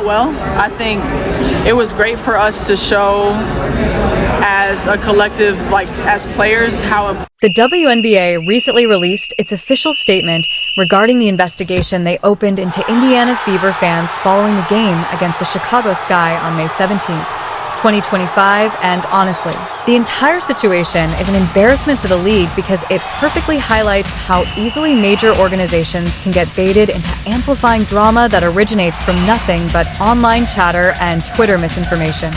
out well. I think it was great for us to show as a collective, like as players, how The WNBA recently released its official statement regarding the investigation they opened into Indiana Fever fans following the game against the Chicago Sky on May 17th, 2025, and honestly, the entire situation is an embarrassment for the league because it perfectly highlights how easily major organizations can get baited into amplifying drama that originates from nothing but online chatter and Twitter misinformation.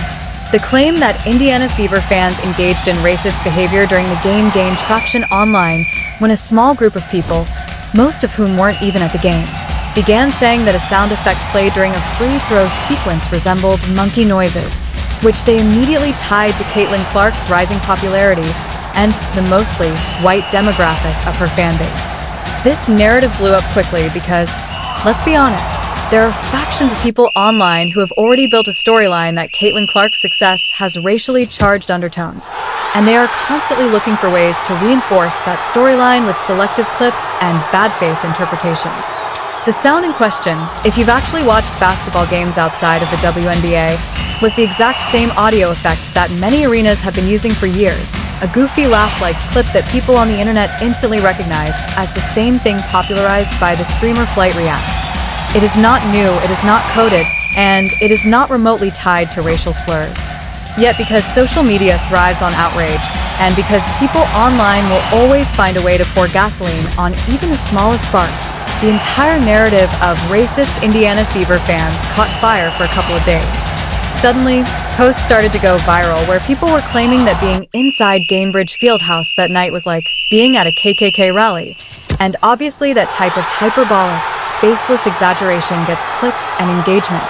The claim that Indiana Fever fans engaged in racist behavior during the game gained traction online when a small group of people, most of whom weren't even at the game, began saying that a sound effect played during a free throw sequence resembled monkey noises, which they immediately tied to Caitlin Clark's rising popularity and the mostly white demographic of her fan base. This narrative blew up quickly because, let's be honest, there are factions of people online who have already built a storyline that Caitlin Clark's success has racially charged undertones, and they are constantly looking for ways to reinforce that storyline with selective clips and bad faith interpretations. The sound in question, if you've actually watched basketball games outside of the WNBA, was the exact same audio effect that many arenas have been using for years, a goofy laugh-like clip that people on the internet instantly recognized as the same thing popularized by the streamer Flight Reacts. It is not new, it is not coded, and it is not remotely tied to racial slurs. Yet because social media thrives on outrage, and because people online will always find a way to pour gasoline on even the smallest spark, the entire narrative of racist Indiana Fever fans caught fire for a couple of days. Suddenly, posts started to go viral where people were claiming that being inside Gainbridge Fieldhouse that night was like being at a KKK rally. And obviously that type of hyperbolic, baseless exaggeration gets clicks and engagement,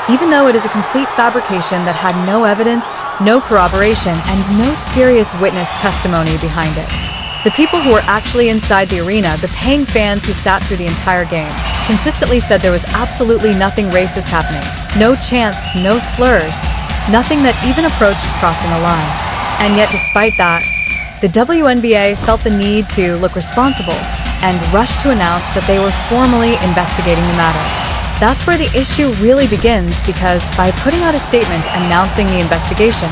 even though it is a complete fabrication that had no evidence, no corroboration, and no serious witness testimony behind it. The people who were actually inside the arena, the paying fans who sat through the entire game, consistently said there was absolutely nothing racist happening, no chants, no slurs, nothing that even approached crossing a line. And yet despite that, the WNBA felt the need to look responsible and rushed to announce that they were formally investigating the matter. That's where the issue really begins because by putting out a statement announcing the investigation,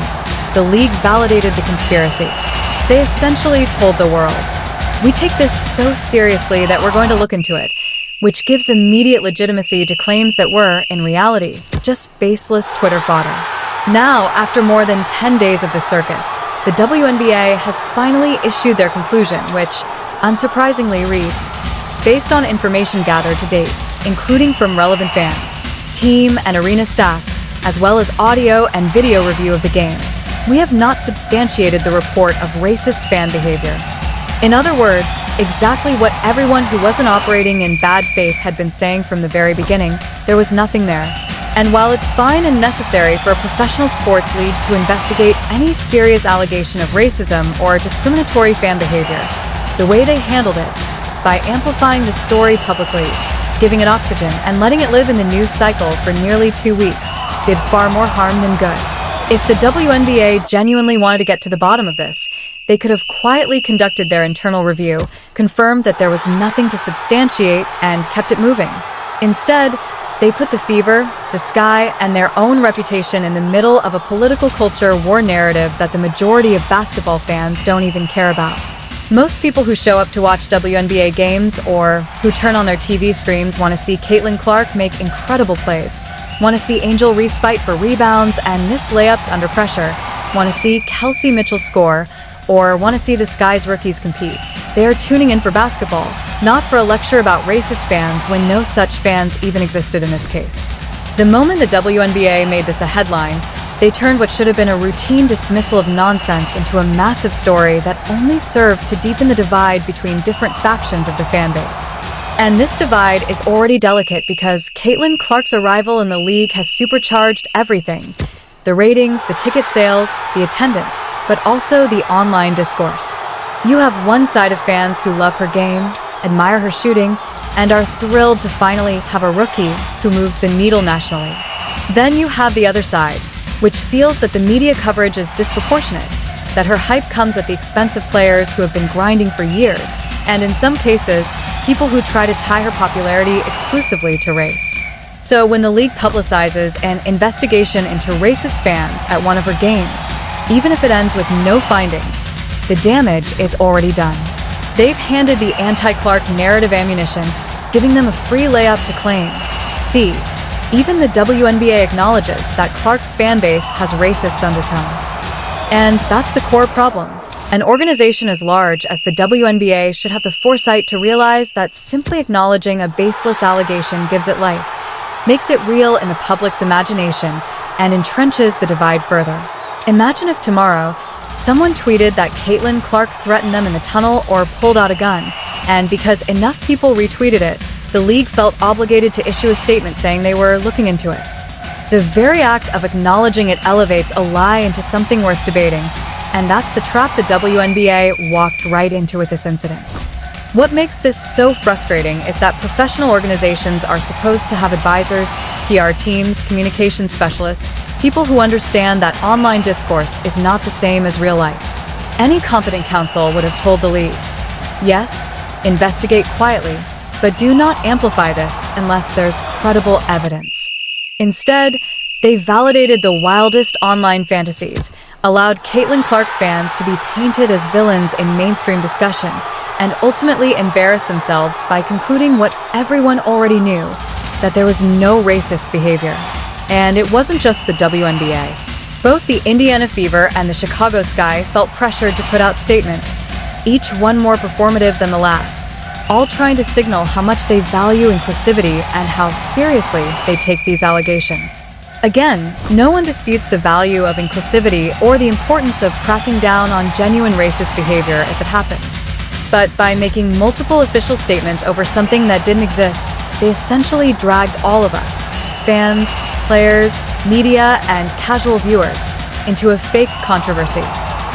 the league validated the conspiracy. They essentially told the world, we take this so seriously that we're going to look into it, which gives immediate legitimacy to claims that were, in reality, just baseless Twitter fodder. Now, after more than 10 days of the circus, the WNBA has finally issued their conclusion, which, unsurprisingly, reads, based on information gathered to date, including from relevant fans, team and arena staff, as well as audio and video review of the game, we have not substantiated the report of racist fan behavior. In other words, exactly what everyone who wasn't operating in bad faith had been saying from the very beginning, there was nothing there. And while it's fine and necessary for a professional sports league to investigate any serious allegation of racism or discriminatory fan behavior, the way they handled it, by amplifying the story publicly, giving it oxygen, and letting it live in the news cycle for nearly 2 weeks, did far more harm than good. If the WNBA genuinely wanted to get to the bottom of this, they could have quietly conducted their internal review, confirmed that there was nothing to substantiate, and kept it moving. Instead, they put the Fever, the Sky, and their own reputation in the middle of a political culture war narrative that the majority of basketball fans don't even care about. Most people who show up to watch WNBA games or who turn on their TV streams want to see Caitlin Clark make incredible plays, want to see Angel Reese fight for rebounds and miss layups under pressure, want to see Kelsey Mitchell score, or want to see the Sky's rookies compete. They are tuning in for basketball, not for a lecture about racist fans when no such fans even existed in this case. The moment the WNBA made this a headline, they turned what should have been a routine dismissal of nonsense into a massive story that only served to deepen the divide between different factions of the fan base. And this divide is already delicate because Caitlin Clark's arrival in the league has supercharged everything. The ratings, the ticket sales, the attendance, but also the online discourse. You have one side of fans who love her game, admire her shooting, and are thrilled to finally have a rookie who moves the needle nationally. Then you have the other side, which feels that the media coverage is disproportionate, that her hype comes at the expense of players who have been grinding for years, and in some cases, people who try to tie her popularity exclusively to race. So when the league publicizes an investigation into racist fans at one of her games, even if it ends with no findings, the damage is already done. They've handed the anti-Clark narrative ammunition, giving them a free layup to claim. See, even the WNBA acknowledges that Clark's fan base has racist undertones. And that's the core problem. An organization as large as the WNBA should have the foresight to realize that simply acknowledging a baseless allegation gives it life, makes it real in the public's imagination, and entrenches the divide further. Imagine if tomorrow, someone tweeted that Caitlin Clark threatened them in the tunnel or pulled out a gun, and because enough people retweeted it, the league felt obligated to issue a statement saying they were looking into it. The very act of acknowledging it elevates a lie into something worth debating, and that's the trap the WNBA walked right into with this incident. What makes this so frustrating is that professional organizations are supposed to have advisors, PR teams, communication specialists, people who understand that online discourse is not the same as real life. Any competent counsel would have told the league, yes, investigate quietly, but do not amplify this unless there's credible evidence. Instead, they validated the wildest online fantasies, allowed Caitlin Clark fans to be painted as villains in mainstream discussion, and ultimately embarrassed themselves by concluding what everyone already knew, that there was no racist behavior. And it wasn't just the WNBA. Both the Indiana Fever and the Chicago Sky felt pressured to put out statements, each one more performative than the last, all trying to signal how much they value inclusivity and how seriously they take these allegations. Again, no one disputes the value of inclusivity or the importance of cracking down on genuine racist behavior if it happens. But by making multiple official statements over something that didn't exist, they essentially dragged all of us, fans, players, media, and casual viewers, into a fake controversy.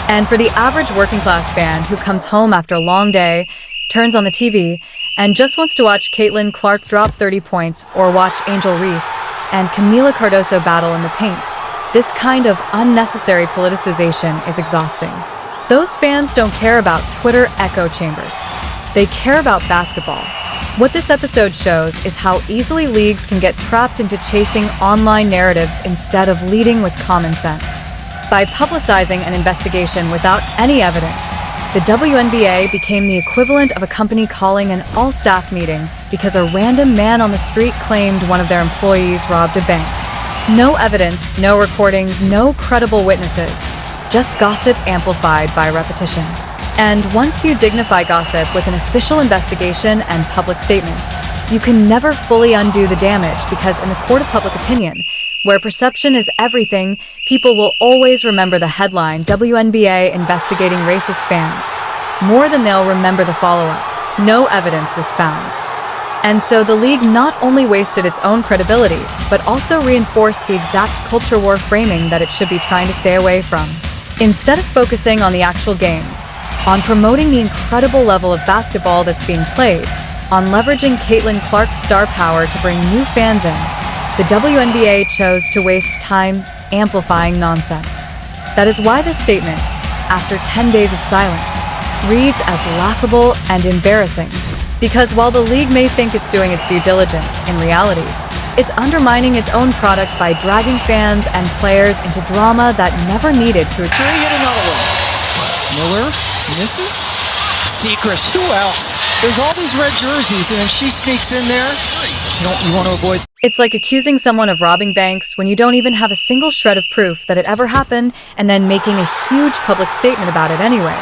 And for the average working-class fan who comes home after a long day, turns on the TV, and just wants to watch Caitlin Clark drop 30 points or watch Angel Reese and Camila Cardoso battle in the paint, this kind of unnecessary politicization is exhausting. Those fans don't care about Twitter echo chambers. They care about basketball. What this episode shows is how easily leagues can get trapped into chasing online narratives instead of leading with common sense. By publicizing an investigation without any evidence, the WNBA became the equivalent of a company calling an all-staff meeting because a random man on the street claimed one of their employees robbed a bank. No evidence, no recordings, no credible witnesses, just gossip amplified by repetition. And once you dignify gossip with an official investigation and public statements, you can never fully undo the damage because in the court of public opinion, where perception is everything, people will always remember the headline, WNBA investigating racist fans, more than they'll remember the follow-up. No evidence was found. And so the league not only wasted its own credibility, but also reinforced the exact culture war framing that it should be trying to stay away from. Instead of focusing on the actual games, on promoting the incredible level of basketball that's being played, on leveraging Caitlin Clark's star power to bring new fans in, the WNBA chose to waste time amplifying nonsense. That is why this statement, after 10 days of silence, reads as laughable and embarrassing. Because while the league may think it's doing its due diligence, in reality, it's undermining its own product by dragging fans and players into drama that never needed to occur. Hit another one. Miller misses. Secrets. Who else? There's all these red jerseys, and then she sneaks in there. You want to avoid. It's like accusing someone of robbing banks when you don't even have a single shred of proof that it ever happened, and then making a huge public statement about it anyway.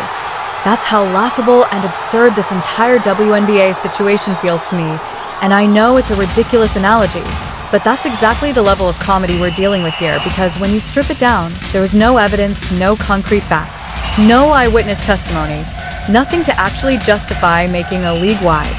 That's how laughable and absurd this entire WNBA situation feels to me, and I know it's a ridiculous analogy, but that's exactly the level of comedy we're dealing with here, because when you strip it down, there was no evidence, no concrete facts, no eyewitness testimony, nothing to actually justify making a league-wide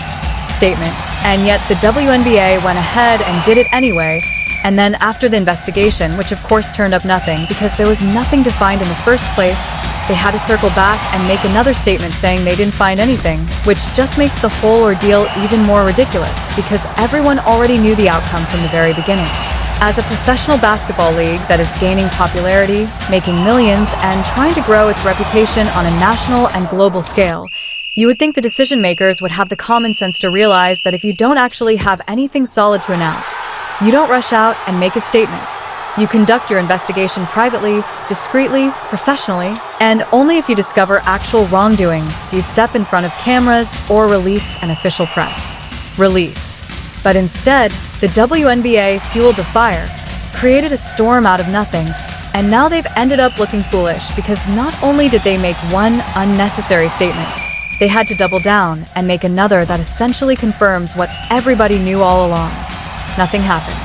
statement, and yet the WNBA went ahead and did it anyway. And then after the investigation, which of course turned up nothing because there was nothing to find in the first place, they had to circle back and make another statement saying they didn't find anything, which just makes the whole ordeal even more ridiculous because everyone already knew the outcome from the very beginning. As a professional basketball league that is gaining popularity, making millions, and trying to grow its reputation on a national and global scale, you would think the decision makers would have the common sense to realize that if you don't actually have anything solid to announce, You don't rush out and make a statement. You conduct your investigation privately, discreetly, professionally, and only if you discover actual wrongdoing do you step in front of cameras or release an official press release. But instead, the WNBA fueled the fire, created a storm out of nothing, and now they've ended up looking foolish because not only did they make one unnecessary statement, they had to double down and make another that essentially confirms what everybody knew all along. Nothing happened.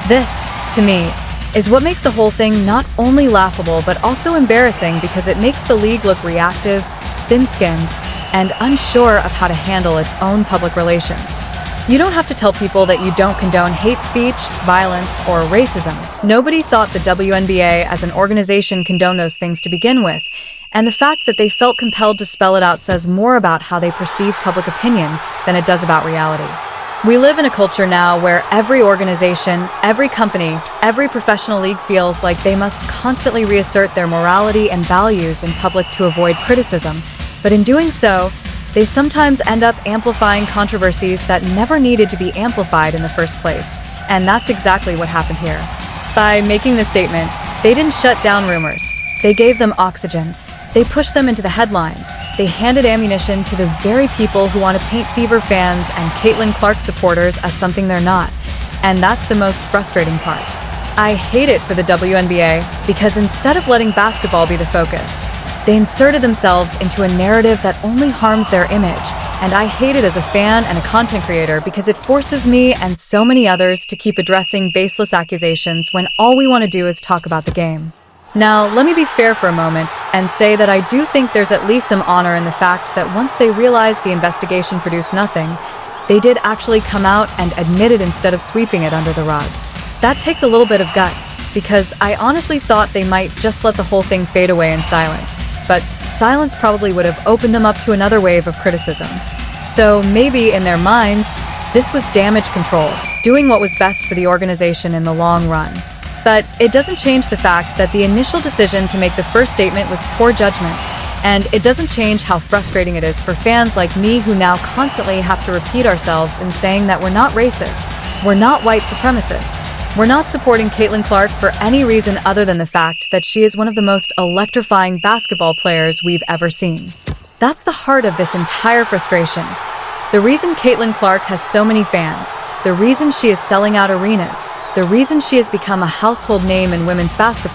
This, to me, is what makes the whole thing not only laughable but also embarrassing because it makes the league look reactive, thin-skinned, and unsure of how to handle its own public relations. You don't have to tell people that you don't condone hate speech, violence, or racism. Nobody thought the WNBA as an organization condoned those things to begin with, and the fact that they felt compelled to spell it out says more about how they perceive public opinion than it does about reality. We live in a culture now where every organization, every company, every professional league feels like they must constantly reassert their morality and values in public to avoid criticism, but in doing so, they sometimes end up amplifying controversies that never needed to be amplified in the first place. And that's exactly what happened here. By making the statement, they didn't shut down rumors. They gave them oxygen. They pushed them into the headlines. They handed ammunition to the very people who want to paint Fever fans and Caitlin Clark supporters as something they're not. And that's the most frustrating part. I hate it for the WNBA because instead of letting basketball be the focus, they inserted themselves into a narrative that only harms their image, and I hate it as a fan and a content creator because it forces me and so many others to keep addressing baseless accusations when all we want to do is talk about the game. Now, let me be fair for a moment and say that I do think there's at least some honor in the fact that once they realized the investigation produced nothing, they did actually come out and admit it instead of sweeping it under the rug. That takes a little bit of guts, because I honestly thought they might just let the whole thing fade away in silence, but silence probably would have opened them up to another wave of criticism. So maybe in their minds, this was damage control, doing what was best for the organization in the long run. But it doesn't change the fact that the initial decision to make the first statement was poor judgment, and it doesn't change how frustrating it is for fans like me who now constantly have to repeat ourselves in saying that we're not racist, we're not white supremacists, we're not supporting Caitlin Clark for any reason other than the fact that she is one of the most electrifying basketball players we've ever seen. That's the heart of this entire frustration. The reason Caitlin Clark has so many fans, the reason she is selling out arenas, the reason she has become a household name in women's basketball,